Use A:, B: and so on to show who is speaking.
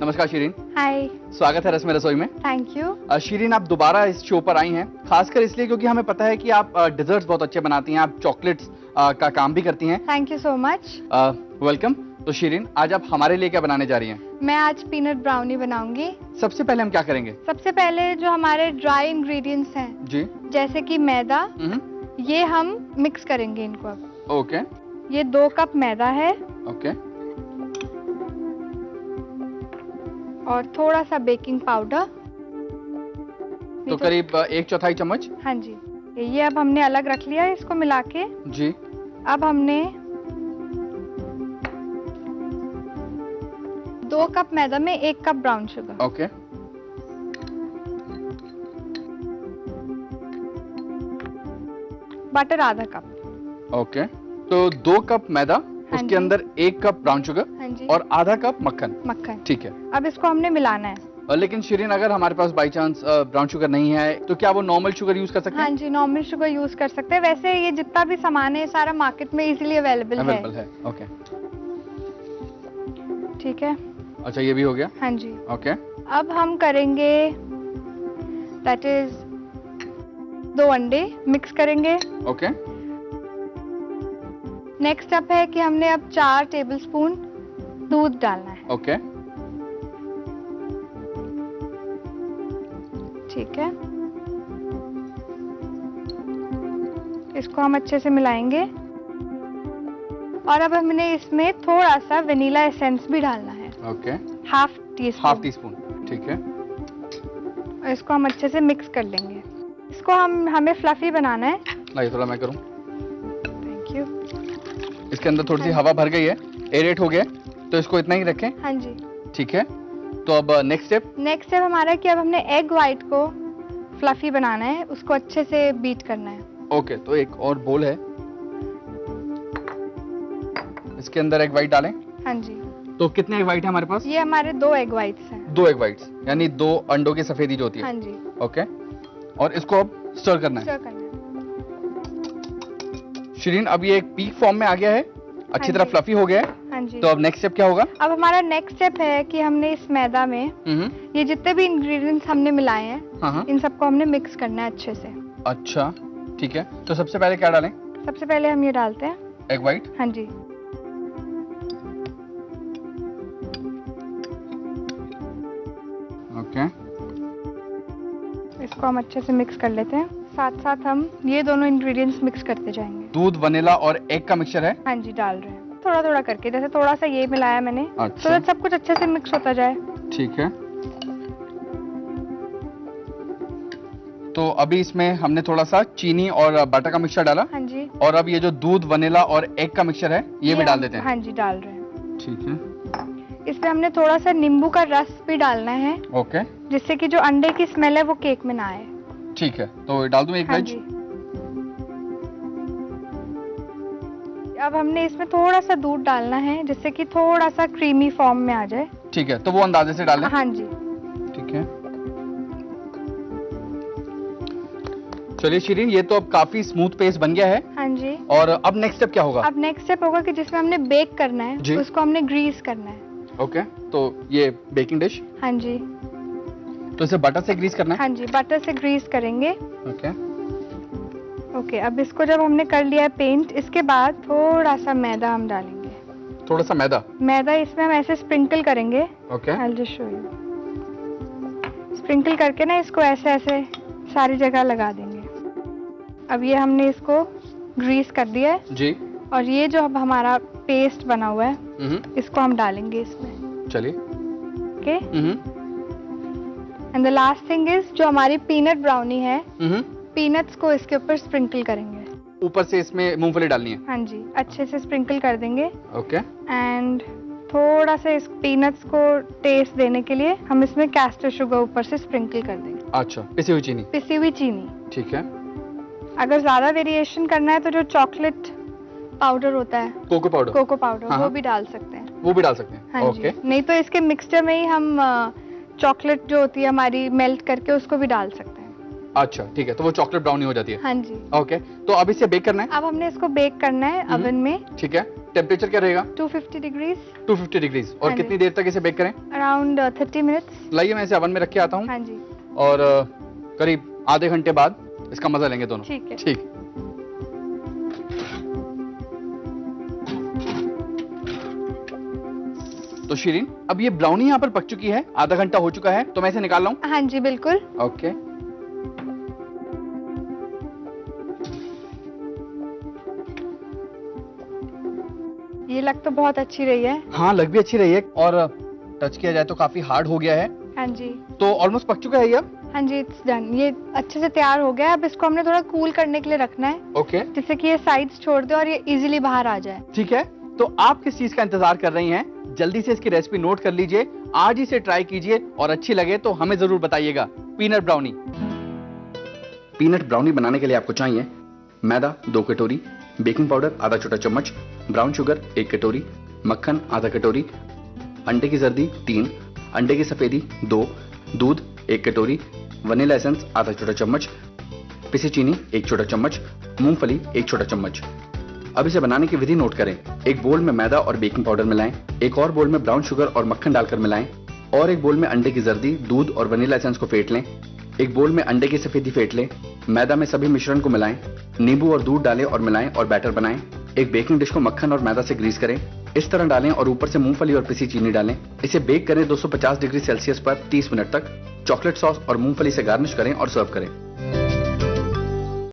A: नमस्कार शिरीन।
B: हाय।
A: स्वागत है रस में रसोई में।
B: Thank you.
A: शिरीन, आप दोबारा इस शो पर आई हैं, खासकर इसलिए क्योंकि हमें पता है कि आप डिजर्ट्स बहुत अच्छे बनाती हैं, आप चॉकलेट्स का काम भी करती हैं।
B: Thank you so much.
A: Welcome. तो शिरीन, आज आप हमारे लिए क्या बनाने जा रही हैं?
B: मैं आज पीनट ब्राउनी बनाऊंगी।
A: सबसे पहले हम क्या करेंगे?
B: सबसे पहले जो हमारे ड्राई इंग्रेडिएंट्स हैं
A: जी।
B: जैसे कि मैदा, ये हम मिक्स करेंगे इनको अब।
A: ओके।
B: ये 2 कप मैदा है
A: ओके।
B: और थोड़ा सा बेकिंग पाउडर।
A: तो करीब 1/4 चम्मच।
B: हाँ जी। ये अब हमने अलग रख लिया है इसको मिला के।
A: जी।
B: अब हमने 2 कप मैदा में 1 cup brown sugar.
A: Okay.
B: Butter आधा कप।
A: ओके। तो 2 कप मैदा,
B: हाँ
A: उसके
B: जी।
A: अंदर 1 कप ब्राउन शुगर
B: हाँ जी।
A: और आधा कप मक्खन।
B: मक्खन।
A: ठीक है।
B: अब इसको हमने मिलाना है।
A: लेकिन शिरीन, अगर हमारे पास बाई चांस ब्राउन शुगर नहीं है तो क्या वो नॉर्मल शुगर यूज कर सकते हैं?
B: हाँ जी, नॉर्मल शुगर यूज कर सकते हैं। वैसे ये जितना भी सामान है सारा मार्केट में इजीली अवेलेबल है।
A: ओके।
B: ठीक है।
A: अच्छा, ये भी हो गया।
B: हाँ जी।
A: ओके।
B: अब हम करेंगे दैट इज 2 अंडे मिक्स करेंगे।
A: ओके।
B: नेक्स्ट स्टेप है कि हमने अब 4 टेबलस्पून दूध डालना है।
A: ओके।
B: ठीक है। इसको हम अच्छे से मिलाएंगे और अब हमने इसमें थोड़ा सा वनीला एसेंस भी डालना है।
A: Okay.
B: Half
A: half
B: T
A: tea spoon. ठीक है।
B: और इसको हम अच्छे से मिक्स कर लेंगे। इसको हमें फ्लफी बनाना है।
A: लाइए थोड़ा मैं करूं।
B: Thank you.
A: इसके अंदर थोड़ी सी हवा भर गई है, एरेट हो गया, तो इसको इतना ही रखें।
B: हाँ जी।
A: ठीक है। तो अब नेक्स्ट स्टेप
B: हमारा है कि अब हमने एग वाइट को फ्लफी बनाना है, उसको अच्छे से बीट करना है।
A: ओके। तो एक और बोल है, इसके अंदर एग वाइट डालें।
B: हाँ जी।
A: तो कितने एग वाइट है हमारे पास?
B: ये हमारे 2 एग वाइट्स हैं।
A: 2 एग वाइट्स, यानी 2 अंडों की सफेदी जो होती है।
B: हाँ जी।
A: ओके। और इसको अब स्टर करना है।
B: स्टर करना है।
A: शिरीन, अब ये एक पीक फॉर्म में आ गया है, अच्छी तरह
B: जी।
A: फ्लफी हो गया है।
B: हाँ जी।
A: तो अब नेक्स्ट स्टेप क्या होगा?
B: अब हमारा नेक्स्ट स्टेप है कि हमने इस मैदा में ये जितने भी इंग्रेडिएंट्स हमने मिलाए हैं,
A: हाँ।
B: इन सबको हमने मिक्स करना है अच्छे से।
A: अच्छा, ठीक है। तो सबसे पहले क्या डालें?
B: सबसे पहले हम ये डालते हैं
A: एग वाइट।
B: हाँ जी।
A: ओके।
B: इसको हम अच्छे से मिक्स कर लेते हैं। साथ साथ हम ये दोनों इंग्रेडिएंट्स मिक्स करते जाएंगे।
A: दूध, वनीला और एग का मिक्सचर है।
B: हाँ जी, डाल रहे हैं थोड़ा थोड़ा करके, जैसे थोड़ा सा ये मिलाया मैंने।
A: अच्छा।
B: तो सब कुछ अच्छे से मिक्स होता जाए।
A: ठीक है। तो अभी इसमें हमने थोड़ा सा चीनी और बटर का मिक्सचर डाला।
B: हाँ जी।
A: और अब ये जो दूध, वनीला और एग का मिक्सचर है ये भी डाल देते हैं।
B: हाँ जी, डाल रहे हैं।
A: ठीक है।
B: इसमें हमने थोड़ा सा नींबू का रस भी डालना है।
A: ओके।
B: जिससे कि जो अंडे की स्मेल है वो केक में ना आए।
A: ठीक है। तो डाल दूं एक
B: हाँ
A: वेज?
B: जी। अब हमने इसमें थोड़ा सा दूध डालना है जिससे कि थोड़ा सा क्रीमी फॉर्म में आ जाए।
A: ठीक है। तो वो अंदाजे से डालें।
B: हाँ जी।
A: ठीक है। चलिए शिरीन, ये तो अब काफी स्मूथ पेस्ट बन गया है।
B: हाँ जी।
A: और अब नेक्स्ट स्टेप क्या होगा?
B: अब नेक्स्ट स्टेप होगा कि जिसमें हमने बेक करना
A: जी।
B: है उसको हमने ग्रीस करना है।
A: ओके। तो ये बेकिंग डिश,
B: हाँ जी।
A: तो इसे बटर से ग्रीस करना है।
B: हाँ जी, बटर से ग्रीस करेंगे।
A: ओके।
B: ओके। अब इसको जब हमने कर लिया है पेंट, इसके बाद थोड़ा सा मैदा हम डालेंगे।
A: थोड़ा सा मैदा
B: इसमें हम ऐसे स्प्रिंकल करेंगे।
A: Okay.
B: I'll just show you। Sprinkle करके ना इसको ऐसे ऐसे सारी जगह लगा देंगे। अब ये हमने इसको ग्रीस कर दिया है
A: जी।
B: और ये जो अब हमारा पेस्ट बना हुआ है इसको हम डालेंगे इसमें।
A: चलिए।
B: Okay. And the last thing is जो हमारी पीनट ब्राउनी है, पीनट्स को इसके ऊपर स्प्रिंकल करेंगे।
A: ऊपर से इसमें मूंगफली डालनी है।
B: हाँ जी, अच्छे से स्प्रिंकल कर देंगे।
A: ओके।
B: एंड थोड़ा सा इस पीनट्स को टेस्ट देने के लिए हम इसमें कैस्टर शुगर ऊपर से स्प्रिंकल कर देंगे।
A: अच्छा, पिसी हुई चीनी।
B: पिसी हुई चीनी।
A: ठीक है।
B: अगर ज्यादा वेरिएशन करना है तो जो चॉकलेट पाउडर होता है,
A: कोको पाउडर,
B: वो भी डाल सकते हैं।
A: वो भी डाल सकते हैं।
B: हाँ
A: ओके।
B: जी। नहीं तो इसके मिक्सचर में ही हम चॉकलेट जो होती है हमारी मेल्ट करके उसको भी डाल सकते हैं।
A: अच्छा, ठीक है। तो वो चॉकलेट ब्राउनी हो जाती है।
B: हाँ जी।
A: ओके। तो अब इसे बेक करना है।
B: अब हमने इसको बेक करना है ओवन में।
A: ठीक है। टेम्परेचर क्या रहेगा?
B: 250 डिग्रीज।
A: 250 डिग्रीज। और
B: हाँ जी।
A: कितनी देर तक इसे बेक करें?
B: Around 30 minutes.
A: लाइए मैं इसे ओवन में रख के आता हूँ
B: हाँ जी,
A: और करीब आधे घंटे बाद इसका मजा लेंगे दोनों।
B: ठीक है।
A: ठीक। तो शिरीन, अब ये ब्राउनी यहाँ पर पक चुकी है, आधा घंटा हो चुका है, तो मैं इसे निकाल लाऊं?
B: हाँ जी बिल्कुल।
A: ओके।
B: ये लग तो बहुत अच्छी रही है।
A: हाँ, लग भी अच्छी रही है और टच किया जाए तो काफी हार्ड हो गया है।
B: हाँ जी।
A: तो ऑलमोस्ट पक चुका है ये अब?
B: हाँ जी, इट्स डन। ये अच्छे से तैयार हो गया है। अब इसको हमने थोड़ा कूल करने के लिए रखना है,
A: ओके।
B: जिससे कि ये साइड्स छोड़ दे और ये इजीली बाहर आ जाए।
A: ठीक है, तो आप किस चीज का इंतजार कर रही हैं? जल्दी से इसकी रेसिपी नोट कर लीजिए, आज ही इसे ट्राई कीजिए और अच्छी लगे तो हमें जरूर बताइएगा। Peanut brownie. पीनट ब्राउनी बनाने के लिए आपको चाहिए मैदा 2 कटोरी, बेकिंग पाउडर आधा छोटा चम्मच, ब्राउन शुगर 1 कटोरी, मक्खन आधा कटोरी, अंडे की जर्दी 3, अंडे की सफेदी 2, दूध 1 कटोरी, वनीला एसेंस आधा छोटा चम्मच, पिसी चीनी 1 छोटा चम्मच, मूंगफली 1 छोटा चम्मच। अब इसे बनाने की विधि नोट करें। एक बोल में मैदा और बेकिंग पाउडर मिलाएं, एक और बोल में ब्राउन शुगर और मक्खन डालकर मिलाएं, और एक बोल में अंडे की जर्दी, दूध और वनीला एसेंस को फेंट लें। एक बोल में अंडे की सफेदी फेंट लें। मैदा में सभी मिश्रण को मिलाएं, नींबू और दूध डालें और मिलाएं और बैटर बनाएं। एक बेकिंग डिश को मक्खन और मैदा से ग्रीस करें, इस तरह डालें और ऊपर से मूंगफली और पिसी चीनी डालें। इसे बेक करें 250 डिग्री सेल्सियस पर 30 मिनट तक। चॉकलेट सॉस और मूंगफली से गार्निश करें और सर्व करें।